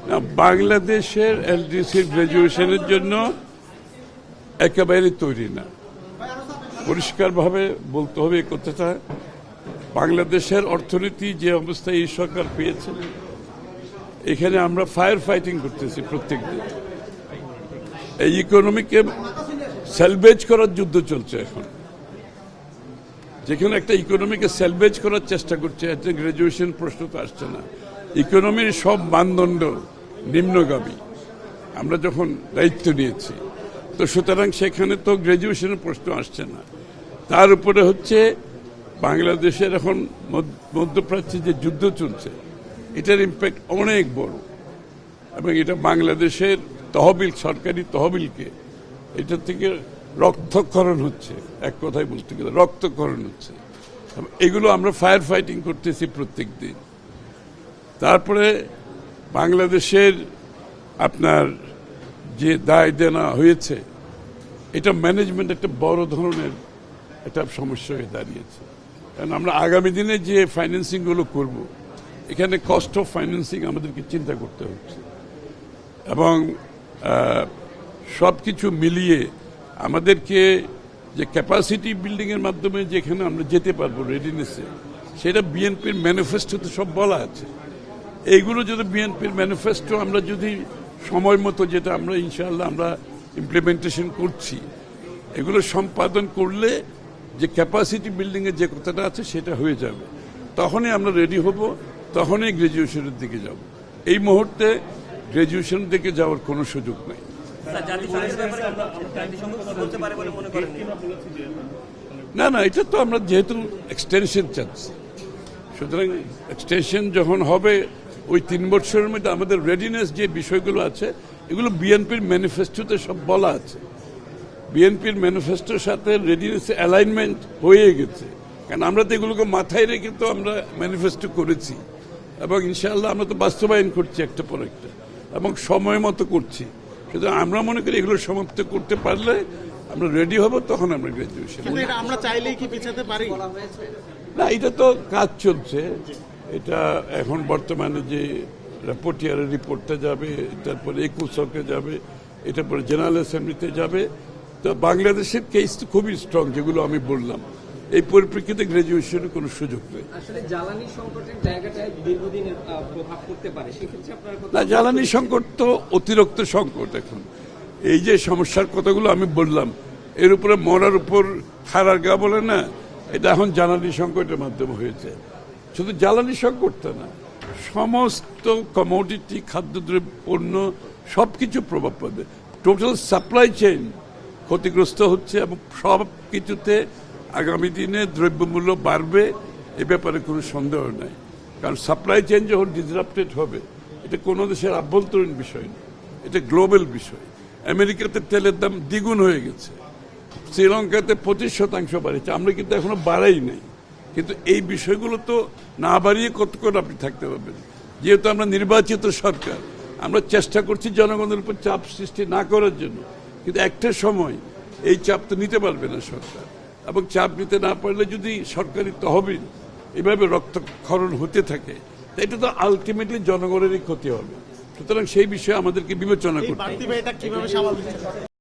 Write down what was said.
না, বাংলাদেশের এলডিসির গ্রাজুয়েশনের জন্য একেবারে তৈরি না। পরিষ্কারভাবে বলতে হবে এই কথাটা। বাংলাদেশের অর্থনীতি যে অবস্থায় এই সরকার পেয়েছে, এখানে আমরা ফায়ার ফাইটিং করতেছি প্রত্যেক দিন। এই ইকোনমিকে সেলভেজ করার যুদ্ধ চলছে এখন। যেখানে একটা ইকোনমিকে সেলভেজ করার চেষ্টা করছে, এতে গ্রাজুয়েশন প্রশ্ন তো আসছে না। ইকোনমির সব মানদণ্ড নিম্নগামী আমরা যখন দায়িত্ব নিয়েছি, তো সুতরাং সেখানে তো গ্রাজুয়েশনের প্রশ্ন আসছে না। তার উপরে হচ্ছে বাংলাদেশের এখন মধ্যপ্রাচ্যে যে যুদ্ধ চলছে, এটার ইম্প্যাক্ট অনেক বড়, এবং এটা বাংলাদেশের তহবিল, সরকারি তহবিলকে এটা থেকে রক্তক্ষরণ হচ্ছে, এক কথায় বলতে গেলে রক্তক্ষরণ হচ্ছে। এগুলো আমরা ফায়ার ফাইটিং করতেছি প্রত্যেক দিন। তারপরে বাংলাদেশের আপনার যে দায় দেনা হয়েছে, এটা ম্যানেজমেন্ট একটা বড় ধরনের একটা সমস্যা হয়ে দাঁড়িয়েছে। কারণ আমরা আগামী দিনে যে ফাইন্যান্সিংগুলো করব, এখানে কস্ট অফ ফাইন্যান্সিং আমাদেরকে চিন্তা করতে হচ্ছে, এবং সব কিছু মিলিয়ে আমাদেরকে যে ক্যাপাসিটি বিল্ডিংয়ের মাধ্যমে যেখানে আমরা যেতে পারবো রেডিনেসে, সেটা বিএনপির ম্যানিফেস্টোতে সব বলা আছে। এইগুলো যদি বিএনপির ম্যানিফেস্টো আমরা যদি সময় মতো, যেটা আমরা ইনশাআল্লাহ আমরা ইমপ্লিমেন্টেশন করছি, এগুলো সম্পাদন করলে যে ক্যাপাসিটি বিল্ডিংয়ের যে কথাটা আছে সেটা হয়ে যাবে। তখনই আমরা রেডি হব, তখনই গ্রাজুয়েশনের দিকে যাব। এই মুহূর্তে গ্রাজুয়েশনের দিকে যাওয়ার কোনো সুযোগ নেই। না না, এটা তো আমরা যেহেতু এক্সটেনশন চাচ্ছি, সুতরাং এক্সটেনশন যখন হবে ওই 3 বছরের মধ্যে আমাদের রেডিনেস যে বিষয়গুলো আছে, এগুলো বিএনপির ম্যানিফেস্টোতে সব বলা আছে। বিএনপির ম্যানিফেস্টোর সাথে রেডিনেস অ্যালাইনমেন্ট হয়ে গেছে, কারণ আমরা তো এগুলোকে মাথায় রেখে তো আমরা ম্যানিফেস্টো করেছি, এবং ইনশাআল্লাহ আমরা তো বাস্তবায়ন করছি একটা পর একটা, এবং সময় মতো করছি। সুতরাং আমরা মনে করি এগুলো সমাপ্ত করতে পারলে আমরা রেডি হব, তখন আমরা গ্রাজুয়েশন। আমরা চাইলেই কি পিছাতে পারি না, এটা তো কাজ চলছে। এটা এখন বর্তমানে যে পটিয়ারের রিপোর্টটা যাবে, তারপরে একুশকে যাবে, এটা পরে জেনারেল অ্যাসেম্বলিতে যাবে। তো বাংলাদেশের কেস তো খুবই স্ট্রং, যেগুলো আমি বললাম। এই পরিপ্রেক্ষিতে গ্রাজুয়েশনের কোনো সুযোগ নেই। আসলে জ্বালানি সংকটের জায়গাটায় দীর্ঘদিনের প্রভাব পড়তে পারে, সেক্ষেত্রে আপনার না, জ্বালানি সংকট তো অতিরিক্ত সংকট। এখন এই যে সমস্যার কথাগুলো আমি বললাম, এর উপরে মরার উপর খাড়ার গা বলে না, এটা এখন জ্বালানি সংকটের মাধ্যমে হয়েছে। শুধু জ্বালানি সংকটটা না, সমস্ত কমোডিটি, খাদ্যদ্রব্য, পণ্য সব কিছু প্রভাব পাবে। টোটাল সাপ্লাই চেইন ক্ষতিগ্রস্ত হচ্ছে, এবং সব কিছুতে আগামী দিনে দ্রব্যমূল্য বাড়বে, এ ব্যাপারে কোনো সন্দেহ নাই। কারণ সাপ্লাই চেইন যখন ডিসরাপ্টেড হবে, এটা কোনো দেশের আভ্যন্তরীণ বিষয় না, এটা গ্লোবাল বিষয়। আমেরিকাতে তেলের দাম দ্বিগুণ হয়ে গেছে, শ্রীলঙ্কাতে 25% বাড়িয়েছে, আমরা কিন্তু এখনো বাড়াই নাই। কিন্তু এই বিষয়গুলো তো না বাড়িয়ে কতক্ষণ আপনি থাকতে পারবেন? যেহেতু আমরা নির্বাচিত সরকার, আমরা চেষ্টা করছি জনগণের উপর চাপ সৃষ্টি না করার জন্য, কিন্তু একটা সময় এই চাপ তো নিতে পারবে না সরকার, এবং চাপ নিতে না পারলে যদি সরকারি তহবিল এভাবে রক্তক্ষরণ হতে থাকে, এটা তো আলটিমেটলি জনগণেরই ক্ষতি হবে। সুতরাং সেই বিষয়ে আমাদেরকে বিবেচনা করতে হবে।